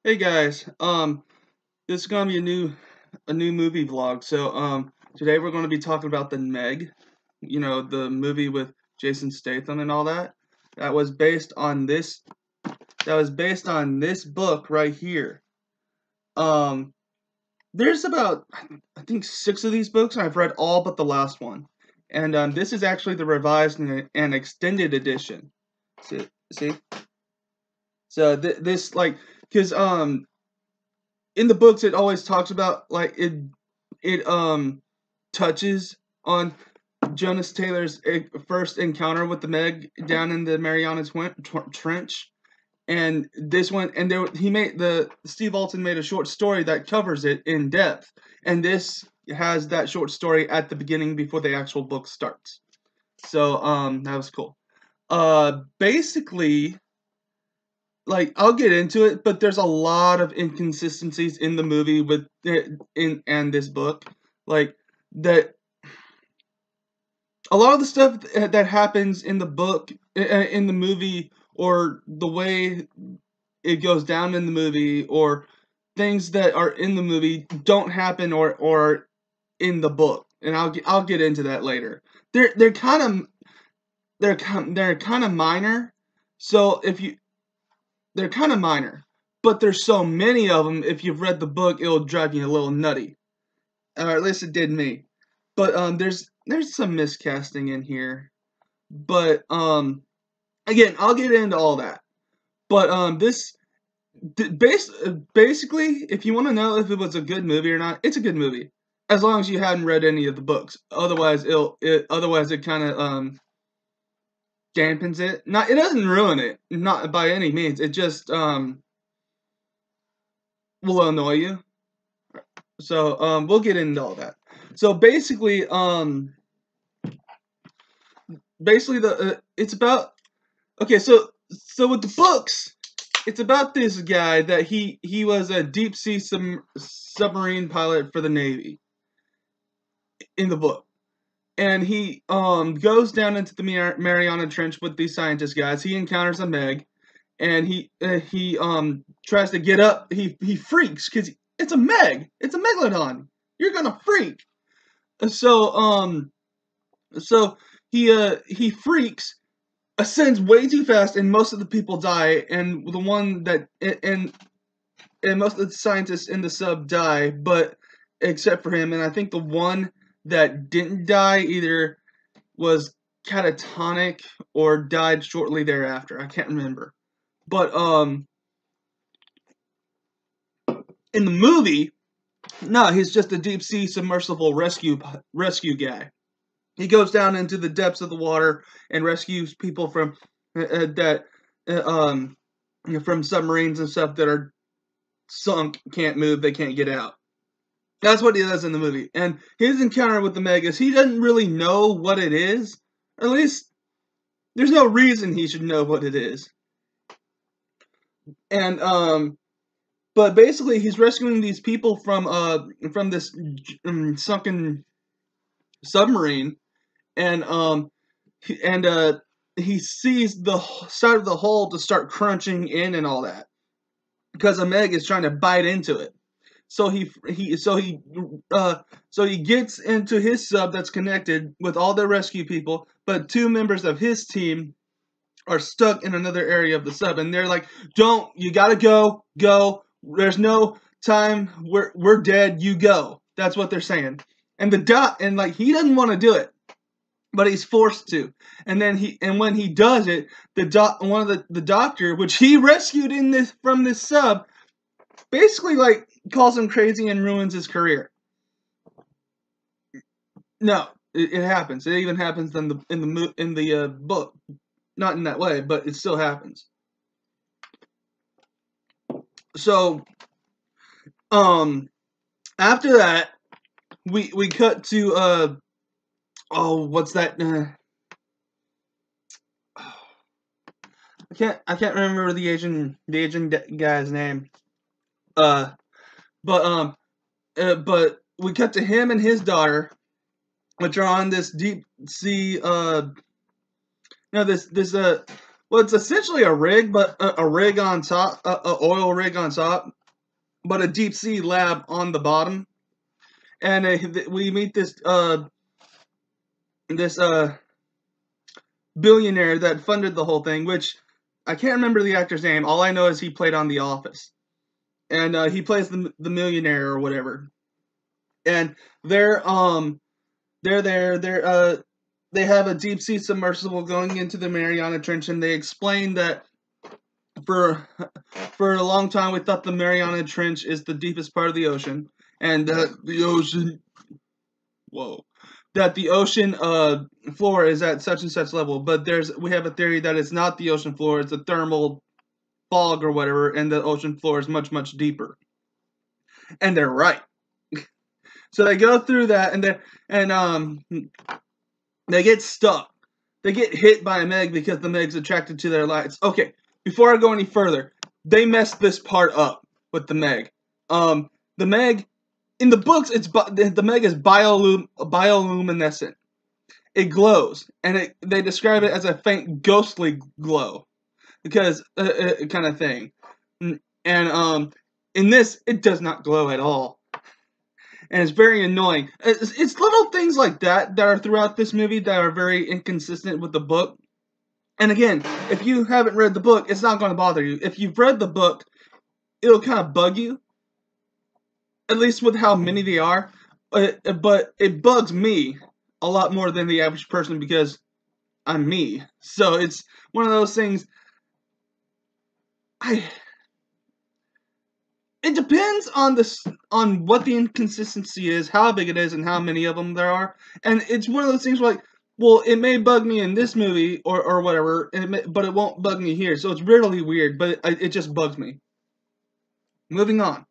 Hey guys, this is gonna be a new movie vlog. So today we're gonna be talking about the Meg, the movie with Jason Statham and all that. That was based on this. That was based on this book right here. Um, there's about I think 6 of these books, and I've read all but the last one. And this is actually the revised and extended edition. See? So this like because in the books it always talks about like it touches on Jonas Taylor's first encounter with the Meg down in the Mariana Trench, and this one and Steve Alton made a short story that covers it in depth, and this has that short story at the beginning before the actual book starts. So that was cool. Basically, like, I'll get into it, but there's a lot of inconsistencies in the movie with and this book. Like, that a lot of the stuff that happens in the book, in the movie, or the way it goes down in the movie, or things that are in the movie don't happen or in the book. And I'll get into that later. They're kind of minor. So they're kind of minor, but there's so many of them. If you've read the book, it'll drive you a little nutty. Or at least it did me. But there's some miscasting in here. But again, I'll get into all that. But basically, if you want to know if it was a good movie or not, it's a good movie, as long as you hadn't read any of the books. Otherwise, it kind of dampens it. It doesn't ruin it, not by any means. It just will annoy you. So we'll get into all that. So basically it's about, okay, so with the books, it's about this guy that he was a deep sea submarine pilot for the Navy in the book. And he goes down into the Mariana Trench with these scientist guys. He encounters a Meg, and he tries to get up. He freaks because it's a Meg. It's a megalodon. You're gonna freak. So he freaks, ascends way too fast, and most of the people die. And the one that and most of the scientists in the sub die, but except for him. And I think the one that didn't die either was catatonic or died shortly thereafter. I can't remember. But in the movie, no, he's just a deep sea submersible rescue guy. He goes down into the depths of the water and rescues people from from submarines and stuff that are sunk, can't move, they can't get out. That's what he does in the movie. And his encounter with the Meg is he doesn't really know what it is. Or at least, there's no reason he should know what it is. And, but basically, he's rescuing these people from this sunken submarine. And, he sees the side of the hull to start crunching in and all that. Because a Meg is trying to bite into it. So he gets into his sub that's connected with all the rescue people, but 2 members of his team are stuck in another area of the sub, and they're like, you gotta go, there's no time, we're dead, you go. That's what they're saying. And he doesn't want to do it, but he's forced to. And when he does it, the doctor, which he rescued from this sub, basically like calls him crazy and ruins his career. No, it happens. It even happens in the book. Not in that way, but it still happens. So, after that, we cut to what's that? I can't remember the Asian guy's name. But we cut to him and his daughter, which are on this deep sea, well, it's essentially a rig, but a rig on top, a oil rig on top, but a deep sea lab on the bottom. And we meet this billionaire that funded the whole thing, which I can't remember the actor's name. All I know is he played on The Office, and he plays the millionaire or whatever. And they're there. They have a deep sea submersible going into the Mariana Trench, and they explain that for a long time we thought the Mariana Trench is the deepest part of the ocean, and that the ocean floor is at such and such level. But we have a theory that it's not the ocean floor; it's a thermal fog or whatever, and the ocean floor is much, much deeper. And they're right. So they go through that, and they get stuck. They get hit by a Meg because the Meg's attracted to their lights. Okay, before I go any further, they messed this part up with the Meg. The Meg, in the books, the Meg is bioluminescent. It glows, and they describe it as a faint, ghostly glow, because kind of thing. And in this, it does not glow at all. And it's very annoying. It's little things like that are throughout this movie that are very inconsistent with the book. And again, if you haven't read the book, it's not going to bother you. If you've read the book, it'll kind of bug you. At least with how many they are. But it bugs me a lot more than the average person because I'm me. So it's one of those things. It depends on what the inconsistency is, how big it is, and how many of them there are. And it's one of those things like, well, it may bug me in this movie or whatever, but it won't bug me here. So it's really weird, but it just bugs me. Moving on.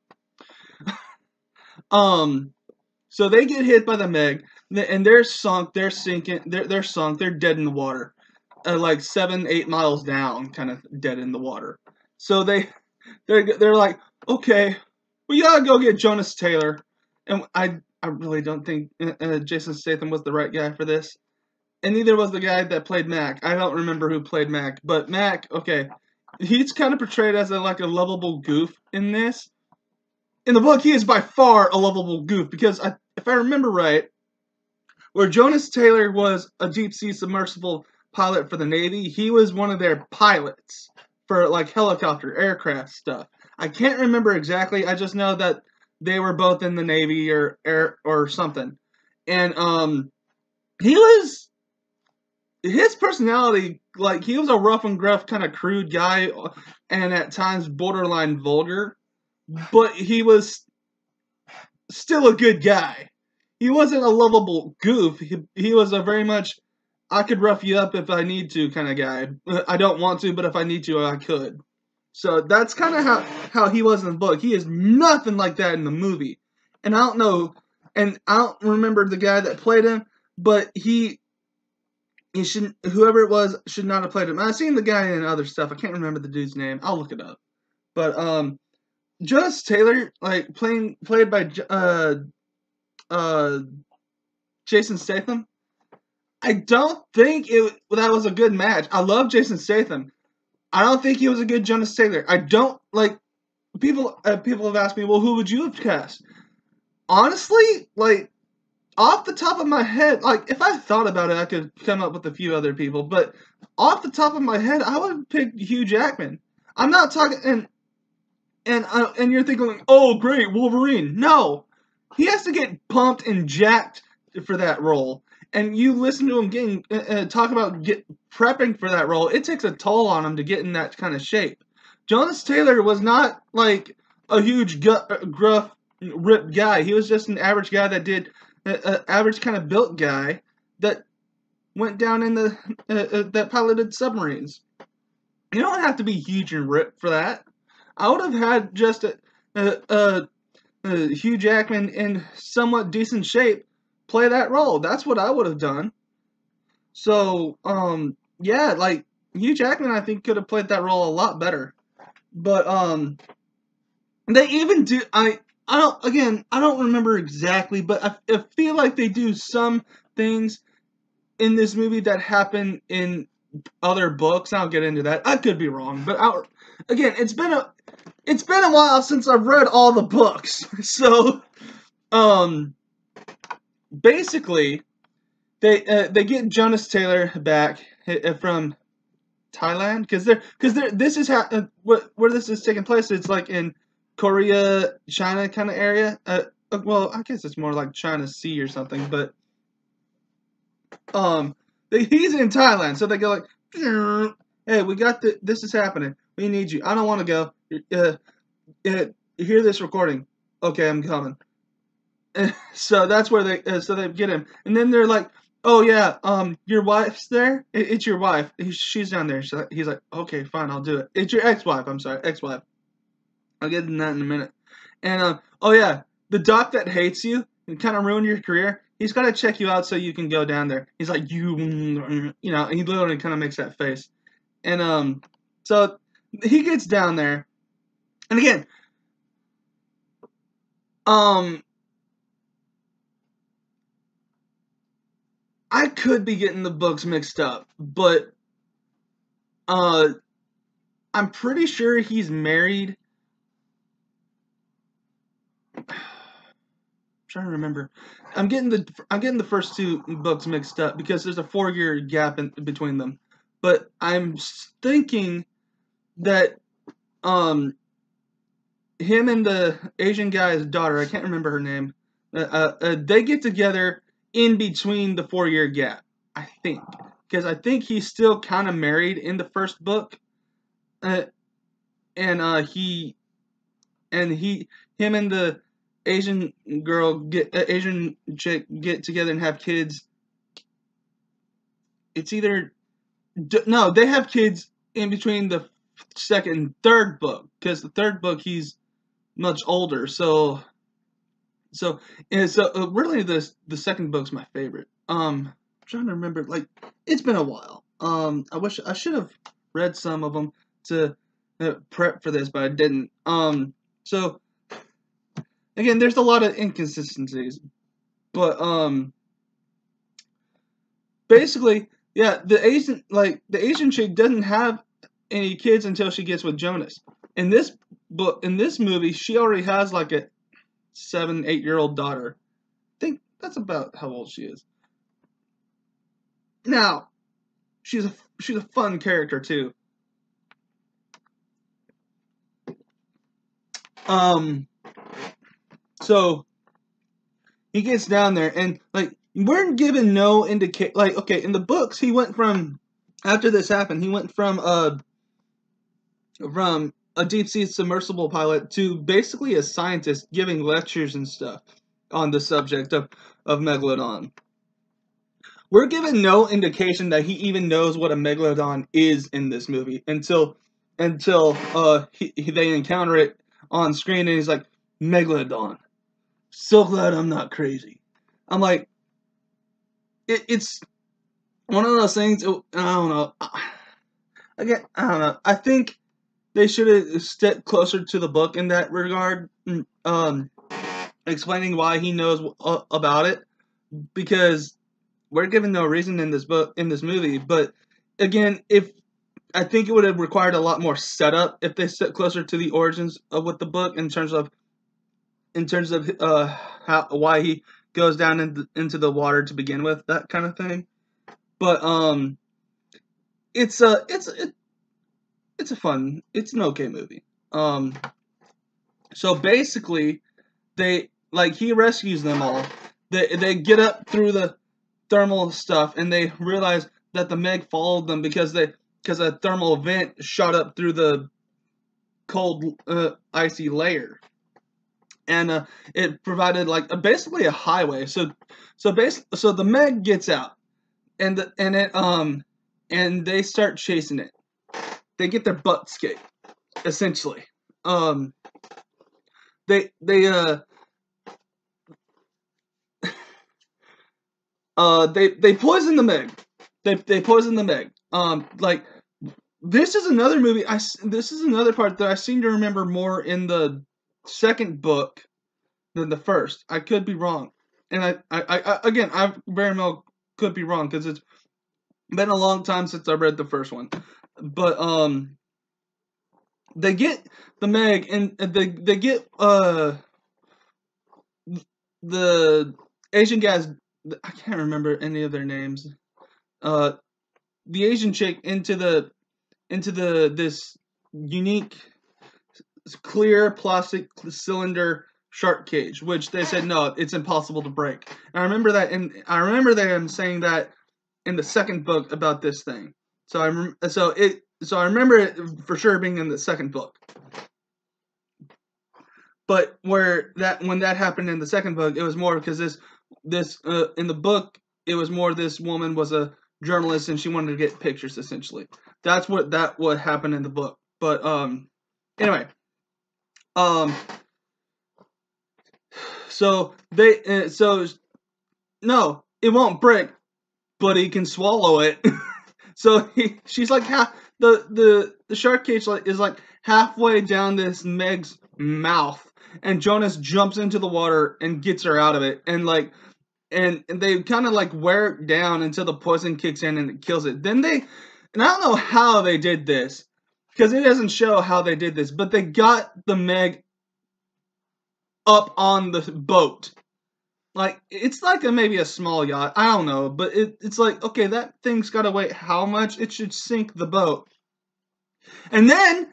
So they get hit by the Meg, and they're sunk. They're sinking. They're sunk. They're dead in the water, like 7-8 miles down, kind of dead in the water. So they're like, okay, we gotta go get Jonas Taylor. And I really don't think Jason Statham was the right guy for this. And neither was the guy that played Mac. I don't remember who played Mac. But Mac, okay, he's kind of portrayed as a lovable goof in this. In the book, he is by far a lovable goof. Because if I remember right, where Jonas Taylor was a deep-sea submersible pilot for the Navy, he was one of their pilots for like helicopter, aircraft stuff. I can't remember exactly. I just know that they were both in the Navy or air or something. And his personality, like, he was a rough and gruff kind of crude guy, and at times borderline vulgar, but he was still a good guy. He wasn't a lovable goof. He was a very much, I could rough you up if I need to kind of guy. I don't want to, but if I need to, I could. So that's kind of how he was in the book. He is nothing like that in the movie. And I don't know, and I don't remember the guy that played him, but whoever it was should not have played him. I've seen the guy in other stuff. I can't remember the dude's name. I'll look it up. But Jonas Taylor, like played by Jason Statham, I don't think that was a good match. I love Jason Statham. I don't think he was a good Jonas Taylor. I don't like people. People have asked me, well, who would you have cast? Honestly, like off the top of my head, like if I thought about it, I could come up with a few other people. But off the top of my head, I would have picked Hugh Jackman. I'm not talking and you're thinking, oh great, Wolverine. No, he has to get pumped and jacked for that role. And you listen to him talk about prepping for that role. It takes a toll on him to get in that kind of shape. Jonas Taylor was not like a huge gruff, ripped guy. He was just an average guy that did average kind of built guy that went down in that piloted submarines. You don't have to be huge and ripped for that. I would have had just Hugh Jackman in somewhat decent shape play that role. That's what I would have done. So, yeah, like Hugh Jackman, I think could have played that role a lot better. But they even do. I don't remember exactly, but I feel like they do some things in this movie that happen in other books. I'll get into that. I could be wrong, but again, it's been it's been a while since I've read all the books. So, basically, they get Jonas Taylor back from Thailand because this is where this is taking place. It's like in Korea, China kind of area. Well, I guess it's more like China Sea or something. But he's in Thailand, so they go like, "Hey, we got this is happening. We need you. I don't want to go. Hear this recording. Okay, I'm coming." So that's where they get him, and then they're like, "Oh yeah, your wife's there. It's your wife. She's down there." He's like, "Okay, fine, I'll do it. It's your ex-wife. I'm sorry, ex-wife. I'll get into that in a minute." And oh yeah, the doc that hates you and kind of ruined your career. He's got to check you out so you can go down there. He's like, you know, and he literally kind of makes that face, and so he gets down there, and again, I could be getting the books mixed up, but I'm pretty sure he's married. I'm trying to remember. I'm getting the first two books mixed up because there's a 4-year gap in between them. But I'm thinking that him and the Asian guy's daughter, I can't remember her name, they get together in between the 4-year gap, I think. Because I think he's still kind of married in the first book. And him and the Asian Asian chick get together and have kids. It's either no, they have kids in between the second and third book because the third book he's much older. So really the second book's my favorite. I'm trying to remember, like, it's been a while. I wish I should have read some of them to prep for this, but I didn't. So again, there's a lot of inconsistencies, but basically, yeah, the Asian chick doesn't have any kids until she gets with Jonas. In this movie, she already has like a 7-8-year-old daughter. I think that's about how old she is. Now, she's a fun character too. So he gets down there and like we're given no indicate. Like, okay, in the books he went from after this happened, he went from a deep sea submersible pilot to basically a scientist giving lectures and stuff on the subject of Megalodon. We're given no indication that he even knows what a Megalodon is in this movie until they encounter it on screen and he's like, Megalodon. So glad I'm not crazy. I'm like, it's one of those things. I don't know. Again, I don't know. I think they should have stepped closer to the book in that regard, explaining why he knows about it, because we're given no reason in this movie. But again, I think it would have required a lot more setup if they stepped closer to the origins of what the book in terms of why he goes down into the water to begin with, that kind of thing. But it's an okay movie. So basically, he rescues them all. They get up through the thermal stuff and they realize that the Meg followed them because a thermal vent shot up through the cold icy layer, and it provided basically a highway. So the Meg gets out and they start chasing it. They get their butt kicked, essentially. They poison the Meg. They poison the Meg. This is another movie. This is another part that I seem to remember more in the second book than the first. I could be wrong, and I very well could be wrong because it's been a long time since I read the first one. But they get the Meg, and they get the Asian guys. I can't remember any of their names. Uh, the Asian chick into this unique clear plastic cylinder shark cage, which they said no, it's impossible to break. And I remember that, and I remember them saying that in the second book about this thing. So I remember it for sure being in the second book. But when that happened in the second book, it was more because this in the book it was more this woman was a journalist and she wanted to get pictures essentially. That's what happened in the book. But anyway, um so no, it won't break, but he can swallow it. So she's like the shark cage is like halfway down this Meg's mouth, and Jonas jumps into the water and gets her out of it, and like and they kind of like wear it down until the poison kicks in and it kills it. And I don't know how they did this because it doesn't show how they did this, but they got the Meg up on the boat. Like, it's like maybe a small yacht. I don't know. But it's like, okay, that thing's got to weigh how much? It should sink the boat. And then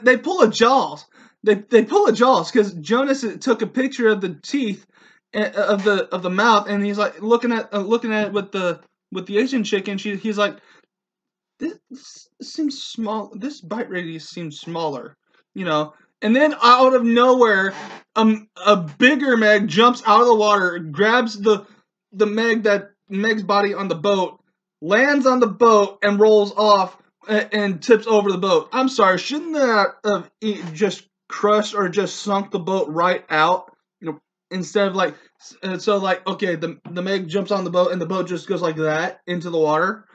they pull a Jaws. They pull a Jaws because Jonas took a picture of the teeth of the mouth, and he's like looking at it with the Asian chick, and he's like, this seems small. This bite radius seems smaller, you know. And then out of nowhere, a bigger Meg jumps out of the water, grabs the Meg's body on the boat, lands on the boat, and rolls off and tips over the boat. I'm sorry, shouldn't that have just crushed or just sunk the boat right out? You know, instead of like, so like, okay, the Meg jumps on the boat and the boat just goes like that into the water.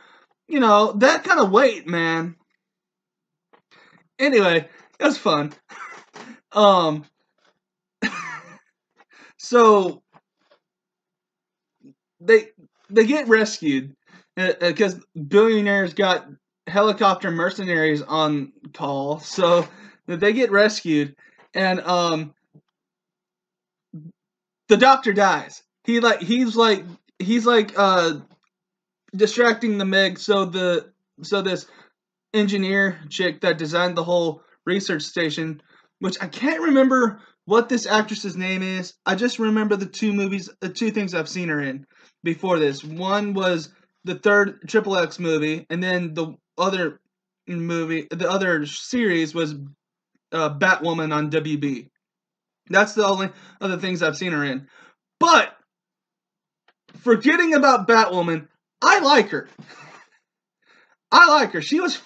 You know, that kind of weight, man. Anyway, it was fun. So they get rescued because billionaires got helicopter mercenaries on call, so they get rescued, and the doctor dies. He's distracting the Meg, so this engineer chick that designed the whole research station, which I can't remember what this actress's name is. I just remember the two things I've seen her in before this. One was the third Triple X movie, and then the other series was Batwoman on WB. That's the only other things I've seen her in. But forgetting about Batwoman, I like her. She was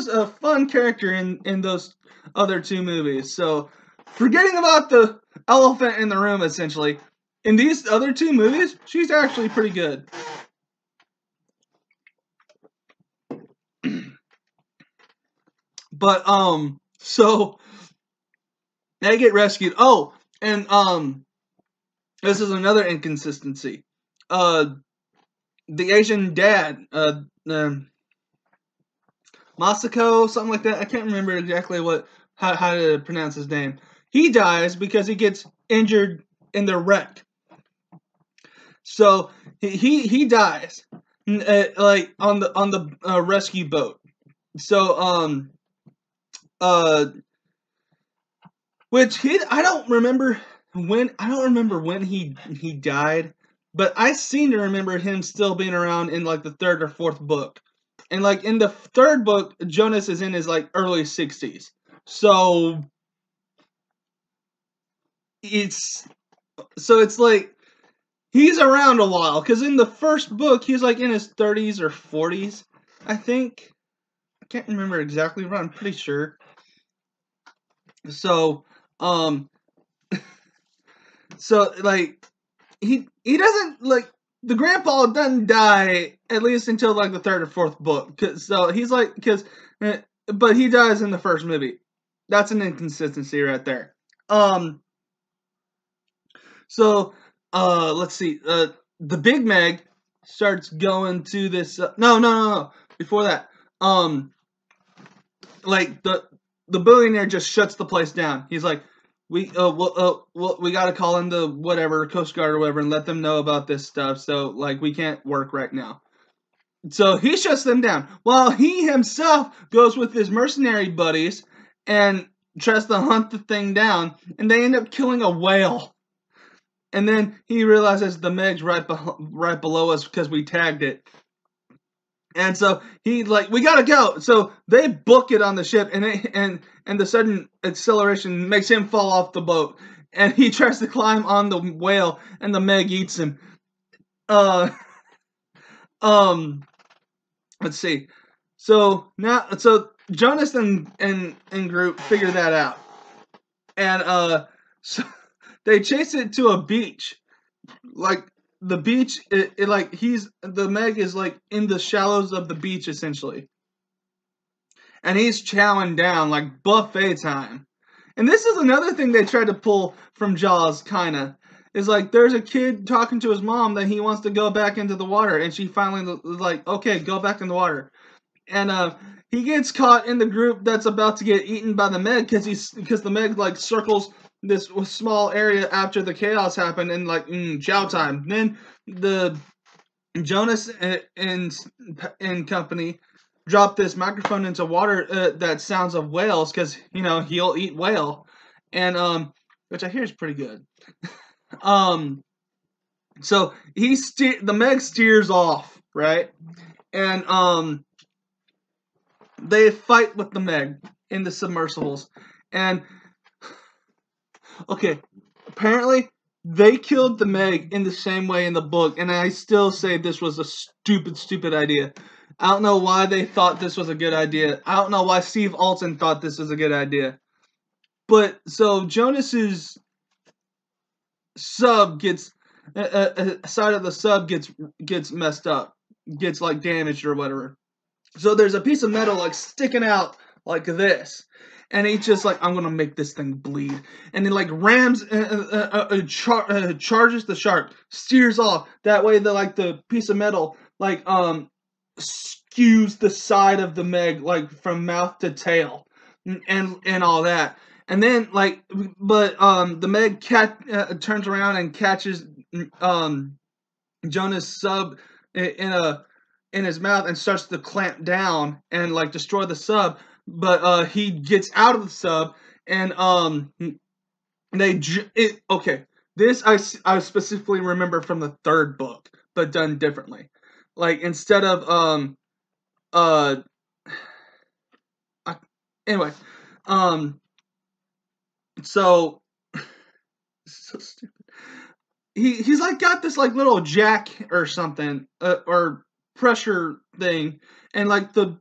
a fun character in those other two movies. So, forgetting about the elephant in the room, essentially, in these other two movies, she's actually pretty good. But so they get rescued. Oh, and this is another inconsistency. The Asian dad, Masako, something like that. I can't remember exactly how to pronounce his name. He dies because he gets injured in the wreck. So he dies, like on the rescue boat. So which I don't remember when he died, but I seem to remember him still being around in like the third or fourth book. And like in the third book, Jonas is in his like early 60s. So it's like he's around a while, because in the first book he's like in his 30s or 40s, I think. I can't remember exactly, but I'm pretty sure. So so like he doesn't, like, the grandpa doesn't die at least until like the third or fourth book. But he dies in the first movie. That's an inconsistency right there. So let's see. The Big Meg starts going to this. No. Before that, like the billionaire just shuts the place down. He's like, we got to call in the whatever Coast Guard or whatever and let them know about this stuff. So like we can't work right now. So he shuts them down. While he himself goes with his mercenary buddies and tries to hunt the thing down, and they end up killing a whale. And then he realizes the Meg's right below us because we tagged it. And so he's like, we gotta go. So they book it on the ship, and the sudden acceleration makes him fall off the boat. And he tries to climb on the whale, and the Meg eats him. Let's see. So Jonas and group figure that out, and so they chase it to a beach, like. The beach, the Meg is like in the shallows of the beach essentially. And he's chowing down like buffet time. And this is another thing they tried to pull from Jaws, kinda. Is like there's a kid talking to his mom that he wants to go back into the water, and she finally is like, okay, go back in the water. And he gets caught in the group that's about to get eaten by the Meg because the Meg like circles this small area after the chaos happened, and like chow time. Then the Jonas and company drop this microphone into water that sounds of whales because he'll eat whale, and which I hear is pretty good. So the Meg steers off, right, and they fight with the Meg in the submersibles, and okay, apparently they killed the Meg in the same way in the book, and I still say this was a stupid idea. I don't know why they thought this was a good idea. I don't know why Steve Alton thought this was a good idea. But so Jonas's sub gets side of the sub gets messed up, gets like damaged or whatever. So there's a piece of metal like sticking out like this. And he's just like, I'm gonna make this thing bleed, and then like rams, charges the shark, steers off. That way, the piece of metal like skews the side of the Meg like from mouth to tail, and all that. And then the Meg turns around and catches Jonah's sub in his mouth and starts to clamp down and like destroy the sub. But he gets out of the sub, and okay. This I specifically remember from the third book, but done differently. Like instead of anyway, so stupid. He's like got this like little jack or something or pressure thing, and like the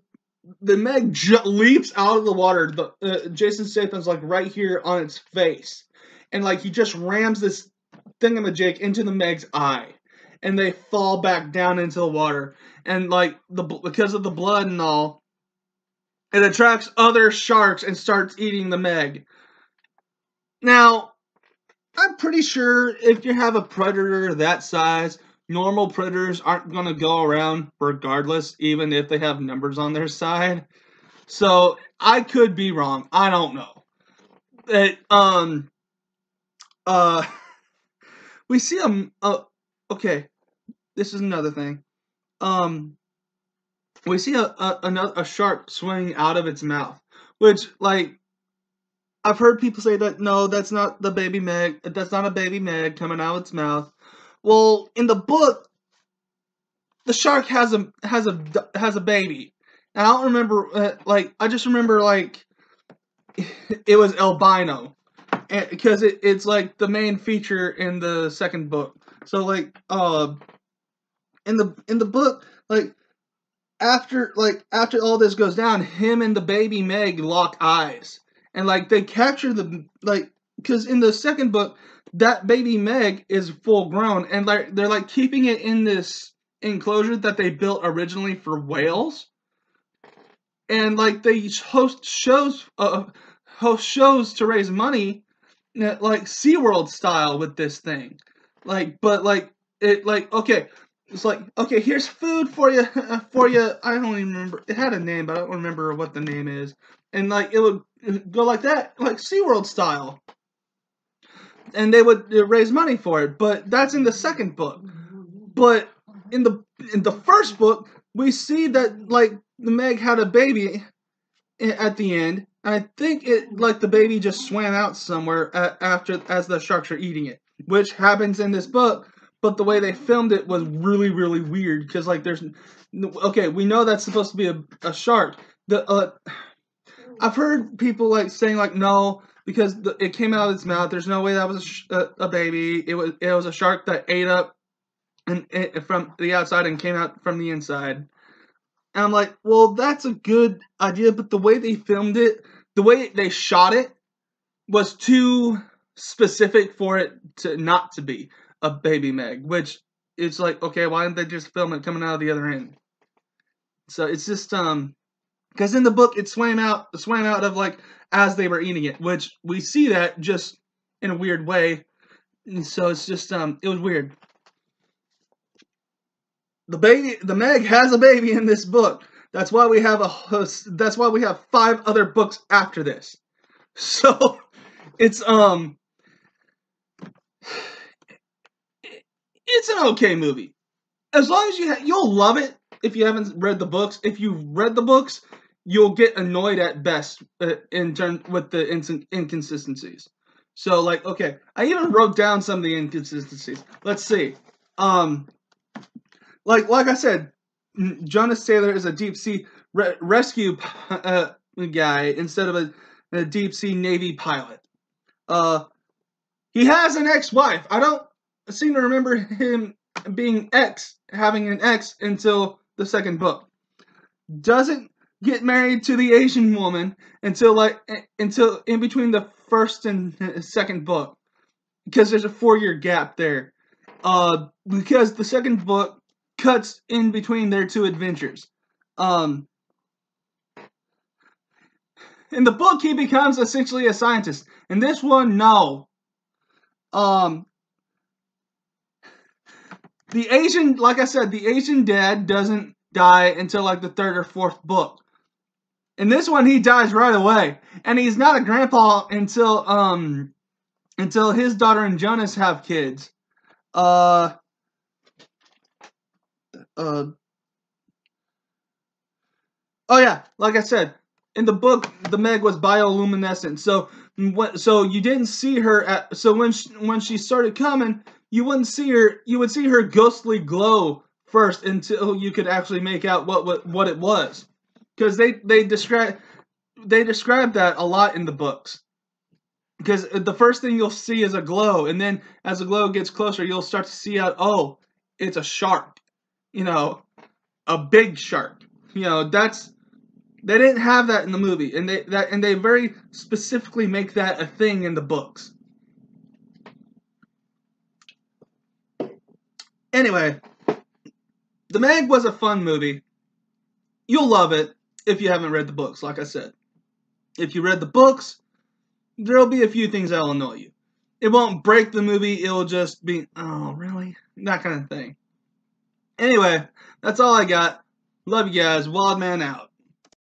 Meg leaps out of the water. Jason Statham's like right here on its face, and like he just rams this thingamajig into the Meg's eye, and they fall back down into the water. And like because of the blood and all, it attracts other sharks and starts eating the Meg. Now, I'm pretty sure if you have a predator that size, normal predators aren't going to go around regardless, even if they have numbers on their side. So, I could be wrong. I don't know. We see okay, this is another thing. We see a shark swimming out of its mouth, which, like, I've heard people say that, no, that's not the baby Meg, that's not a baby Meg coming out of its mouth. Well, in the book, the shark has a baby, and I don't remember. I just remember like it was albino, because it's like the main feature in the second book. So like in the book, like after all this goes down, him and the baby Meg lock eyes, and like they capture because in the second book, that baby Meg is full grown, and like they're like keeping it in this enclosure that they built originally for whales, and like they host shows to raise money, like SeaWorld style with this thing, okay, it's like, okay, here's food for you, for you. I don't even remember. It had a name, but I don't remember what the name is. And like it would go like that, like SeaWorld style. And they would raise money for it. But that's in the second book. But in the first book, we see that like the Meg had a baby at the end. And I think it like the baby just swam out somewhere after as the sharks are eating it, which happens in this book. But the way they filmed it was really, really weird because like there's okay, we know that's supposed to be a shark. I've heard people like saying like no because it came out of its mouth. There's no way that was a baby. It was a shark that ate up and from the outside and came out from the inside. And I'm like, well, that's a good idea, but the way they filmed it, the way they shot it, was too specific for it to not to be a baby Meg. Which it's like, okay, why didn't they just film it coming out of the other end? So it's just because in the book it swam out of like as they were eating it, which we see that just in a weird way. And so it's just it was weird. The Meg has a baby in this book. That's why we have 5 other books after this. So it's it's an okay movie. As long as you'll love it if you haven't read the books. If you've read the books, you'll get annoyed at best in turn with the inconsistencies. So like, okay, I even wrote down some of the inconsistencies. Let's see. Like I said, Jonas Taylor is a deep sea rescue guy instead of a deep sea Navy pilot. He has an ex-wife. I don't seem to remember him having an ex until the second book. Doesn't get married to the Asian woman until in between the first and second book, because there's a 4-year gap there. Because the second book cuts in between their 2 adventures. In the book, he becomes essentially a scientist. In this one, no. Like I said, the Asian dad doesn't die until like the 3rd or 4th book. In this one, he dies right away, and he's not a grandpa until his daughter and Jonas have kids. Oh yeah, like I said, in the book, the Meg was bioluminescent. So you didn't see her so when she started coming, you wouldn't see her. You would see her ghostly glow first until you could actually make out what it was, because they describe that a lot in the books. Because the first thing you'll see is a glow, and then as the glow gets closer, you'll start to see out. Oh, it's a shark. You know, a big shark. You know, they didn't have that in the movie, and they very specifically make that a thing in the books. Anyway, The Meg was a fun movie. You'll love it if you haven't read the books, like I said. If you read the books, there'll be a few things that'll annoy you. It won't break the movie, it'll just be, oh, really? That kind of thing. Anyway, that's all I got. Love you guys. Wildman out.